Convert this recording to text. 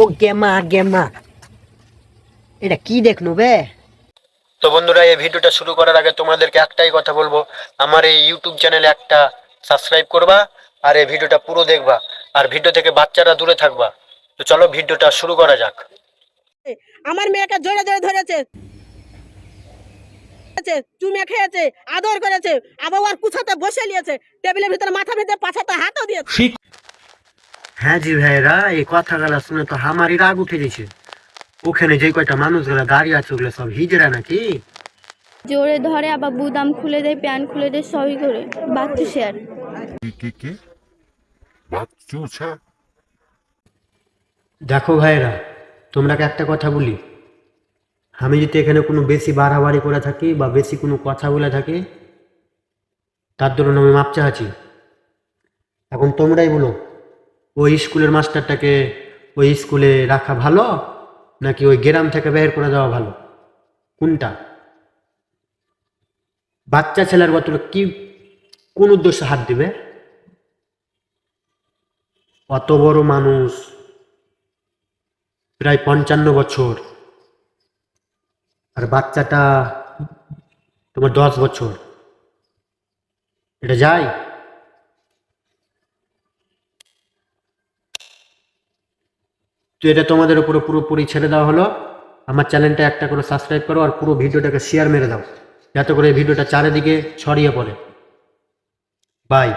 ও Gemma Gemma, এটা কি দেখনো বে? তো বন্ধুরা, এই ভিডিওটা শুরু করার আগে তোমাদেরকে একটাই কথা বলবো, আমার এই ইউটিউব চ্যানেলে একটা সাবস্ক্রাইব করবা আর এই ভিডিওটা পুরো দেখবা, আর ভিডিও থেকে বাচ্চারা দূরে থাকবা। তো চলো ভিডিওটা শুরু করা যাক। আমার মেয়েকে জোরে জোরে ধরেছে, চুমে খেয়েছে, আদর করেছে, আবার ওর কুছাতে বসে নিয়েছে, টেবিলের ভিতরে মাথা ভেজে পাছাতে হাতও দিয়েছে। হ্যাঁ জি ভাইরা, এই কথাগুলা শুনে তো আমারই রাগ উঠে গেছে। ওখানে যে কয়টা মানুষগুলা দাঁড়িয়ে আছে ওগুলো সব হিজড়া নাকি? জোরে ধরে আবার বুদাম খুলে দেয়, প্যান্ট খুলে দেয়, সবই করে বাচ্চু শেয়ার। কি বাচ্চু ছা দেখো ভাইরা, তোমরাকে একটা কথা বলি, আমি যদি এখানে কোনো বেশি বাড়াবাড়ি করে থাকি বা বেশি কোনো কথা বলে থাকি, তার দরুন আমি মাপ চাচ্ছি। এখন তোমরাই বলো, ওই স্কুলের মাস্টারটাকে ওই স্কুলে রাখা ভালো নাকি ওই গ্রাম থেকে বের করে দেওয়া ভালো? কোনটা? বাচ্চা ছেলের বতলে কি কোন উদ্দেশ্যে হাত দিবে? অত বড় মানুষ, প্রায় 55 বছর, আর বাচ্চাটা তোমার 10 বছর, এটা যায়? তো এটা তোমাদের উপরে পুরোপুরি ছেড়ে দেওয়া হলো। আমার চ্যানেলটা একটা করে সাবস্ক্রাইব করো আর পুরো ভিডিওটাকে শেয়ার মেরে দাও, যাতে করে এই ভিডিওটা চারিদিকে ছড়িয়ে পড়ে। বাই।